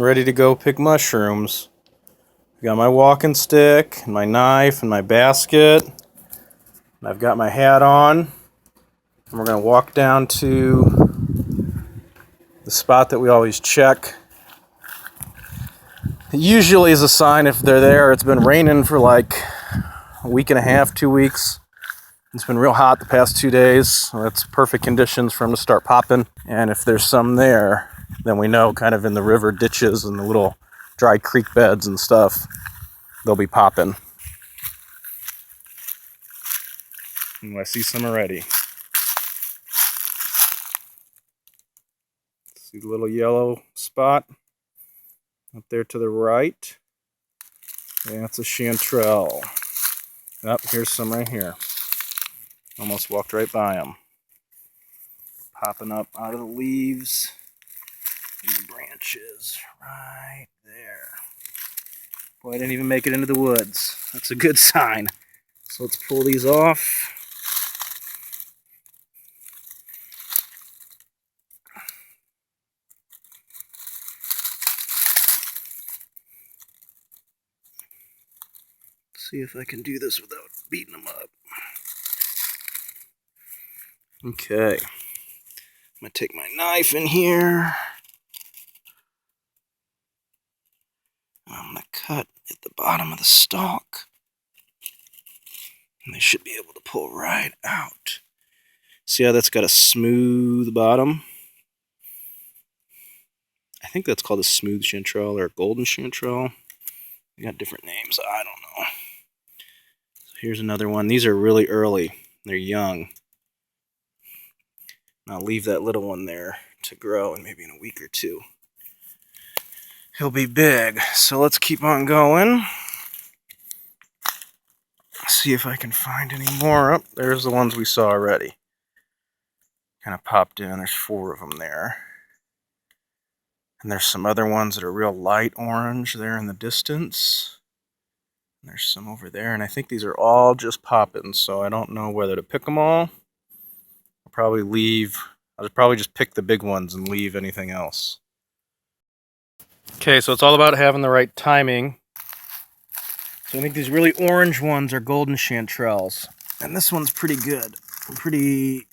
Ready to go pick mushrooms. Got my walking stick, and my knife, and my basket. And I've got my hat on. And we're going to walk down to the spot that we always check. It usually is a sign if they're there. It's been raining for like a week and a half, 2 weeks. It's been real hot the past 2 days. So that's perfect conditions for them to start popping. And if there's some there, then we know kind of in the river ditches and the little dry creek beds and stuff, they'll be popping. And I see some already. See the little yellow spot up there to the right? That's a chanterelle. Oh, here's some right here. Almost walked right by them. Popping up out of the leaves and the branches right there. Boy, I didn't even make it into the woods. That's a good sign. So let's pull these off. See if I can do this without beating them up. Okay. I'm going to take my knife in here. I'm going to cut at the bottom of the stalk. And they should be able to pull right out. See how that's got a smooth bottom? I think that's called a smooth chanterelle or a golden chanterelle. They got different names. I don't know. So here's another one. These are really early. They're young. I'll leave that little one there to grow, and maybe in a week or two he'll be big. So let's keep on going. See if I can find any more. Oh, there's the ones we saw already. Kind of popped in. There's 4 of them there. And there's some other ones that are real light orange there in the distance. And there's some over there, and I think these are all just popping, so I don't know whether to pick them all. I'll probably just pick the big ones and leave anything else. Okay, so it's all about having the right timing. So I think these really orange ones are golden chanterelles. And this one's pretty good. Really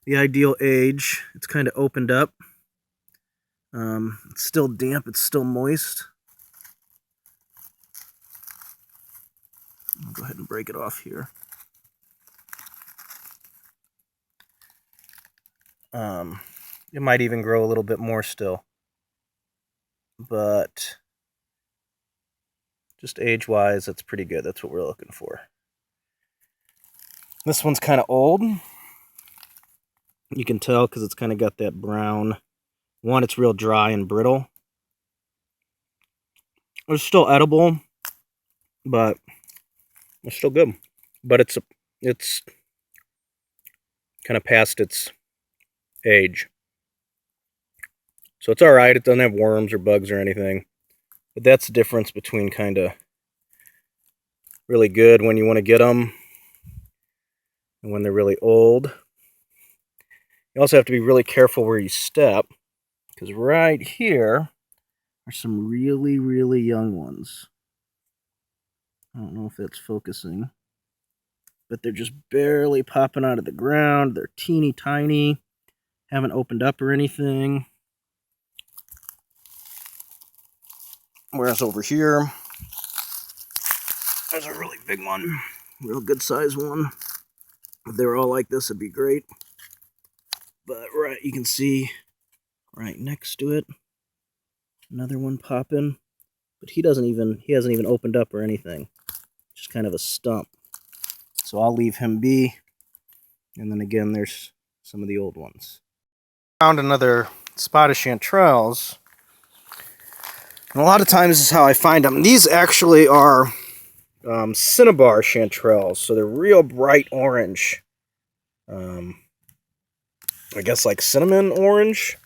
the ideal age. It's kind of opened up. It's still damp, it's still moist. I'll go ahead and break it off here. It might even grow a little bit more still. But just age-wise, that's pretty good. That's what we're looking for. This one's kind of old. You can tell because it's kind of got that brown. One, it's real dry and brittle. It's still edible, but it's still good. But it's kind of past its age. So it's alright. It doesn't have worms or bugs or anything. But that's the difference between kind of really good when you want to get them and when they're really old. You also have to be really careful where you step, because right here are some really, really young ones. I don't know if that's focusing, but they're just barely popping out of the ground. They're teeny tiny, haven't opened up or anything. Whereas over here, there's a really big one, real good size one. If they were all like this, it'd be great. But right, you can see right next to it, another one popping. But he hasn't even opened up or anything. Just kind of a stump. So I'll leave him be. And then again, there's some of the old ones. Found another spot of chanterelles. And a lot of times this is how I find them. These actually are cinnabar chanterelles, so they're real bright orange. I guess like cinnamon orange.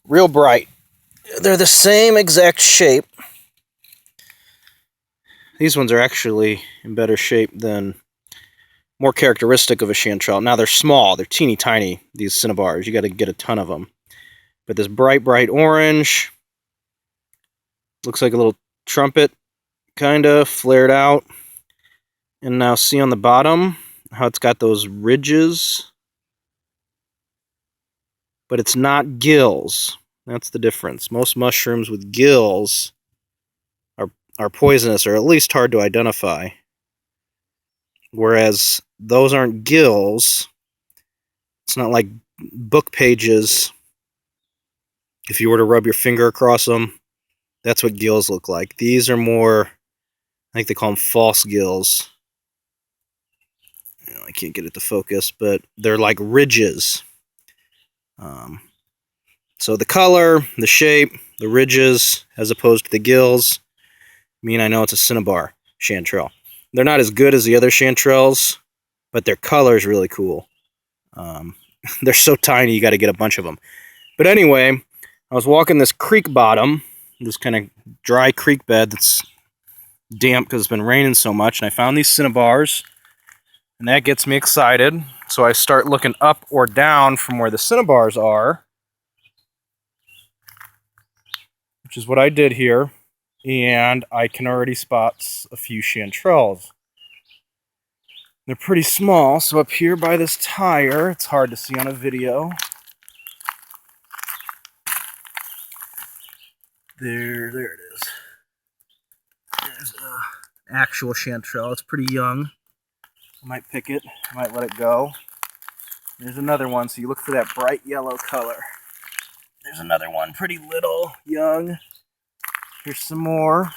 Real bright. They're the same exact shape. These ones are actually in better shape than, more characteristic of a chanterelle. Now they're small, they're teeny tiny, these cinnabars. You got to get a ton of them. But this bright, bright orange. Looks like a little trumpet, kind of flared out. And now see on the bottom how it's got those ridges. But it's not gills. That's the difference. Most mushrooms with gills are poisonous, or at least hard to identify. Whereas those aren't gills. It's not like book pages. If you were to rub your finger across them, that's what gills look like. These are more, I think they call them false gills. I can't get it to focus, but they're like ridges. So the color, the shape, the ridges, as opposed to the gills, mean I know it's a cinnabar chanterelle. They're not as good as the other chanterelles, but their color is really cool. They're so tiny, you got to get a bunch of them. But anyway, I was walking this creek bottom, this kind of dry creek bed that's damp because it's been raining so much, and I found these cinnabars, and that gets me excited. So I start looking up or down from where the cinnabars are, which is what I did here, and I can already spot a few chanterelles. They're pretty small, so up here by this tire, it's hard to see on a video. There it is. There's an actual chanterelle. It's pretty young. I might pick it. I might let it go. There's another one, so you look for that bright yellow color. There's another one, pretty little, young. Here's some more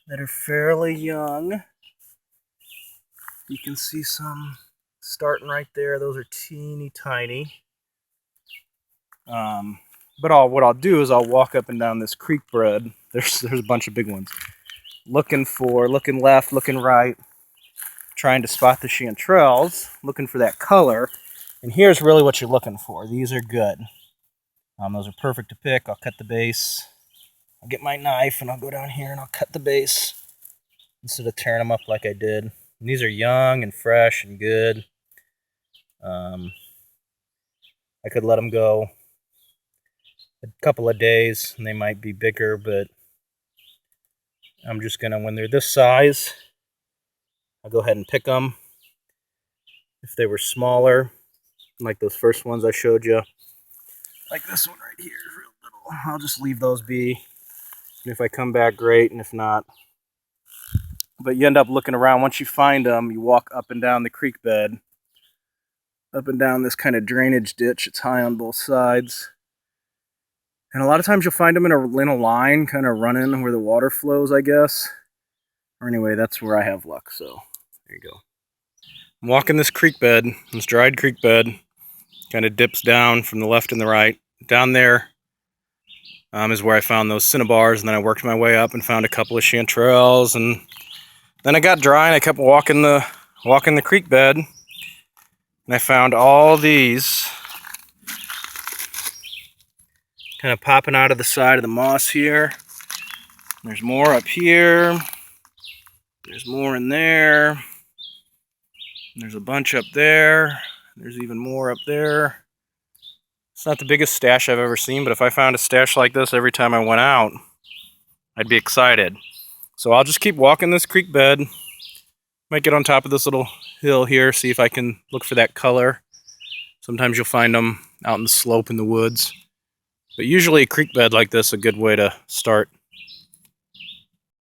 that are fairly young. You can see some starting right there. Those are teeny tiny. But what I'll do is I'll walk up and down this creek bed. There's a bunch of big ones. Looking left, looking right, trying to spot the chanterelles, looking for that color. And here's really what you're looking for. These are good. Those are perfect to pick. I'll cut the base. I'll get my knife and I'll go down here and I'll cut the base instead of tearing them up like I did. And these are young and fresh and good. I could let them go a couple of days and they might be bigger, but I'm just gonna, when they're this size, I'll go ahead and pick them. If they were smaller, like those first ones I showed you, like this one right here is real little, I'll just leave those be. And if I come back, great, and if not. But you end up looking around. Once you find them, you walk up and down the creek bed, up and down this kind of drainage ditch. It's high on both sides. And a lot of times you'll find them in a line, kind of running where the water flows, I guess. Or anyway, that's where I have luck, so there you go. I'm walking this creek bed, this dried creek bed. Kind of dips down from the left and the right. Down there is where I found those cinnabars, and then I worked my way up and found a couple of chanterelles, and then I got dry and I kept walking the creek bed, and I found all these kind of popping out of the side of the moss here. There's more up here. There's more in there. There's a bunch up there. There's even more up there. It's not the biggest stash I've ever seen, but if I found a stash like this every time I went out, I'd be excited. So I'll just keep walking this creek bed. Might get on top of this little hill here, see if I can look for that color. Sometimes you'll find them out in the slope in the woods. But usually a creek bed like this is a good way to start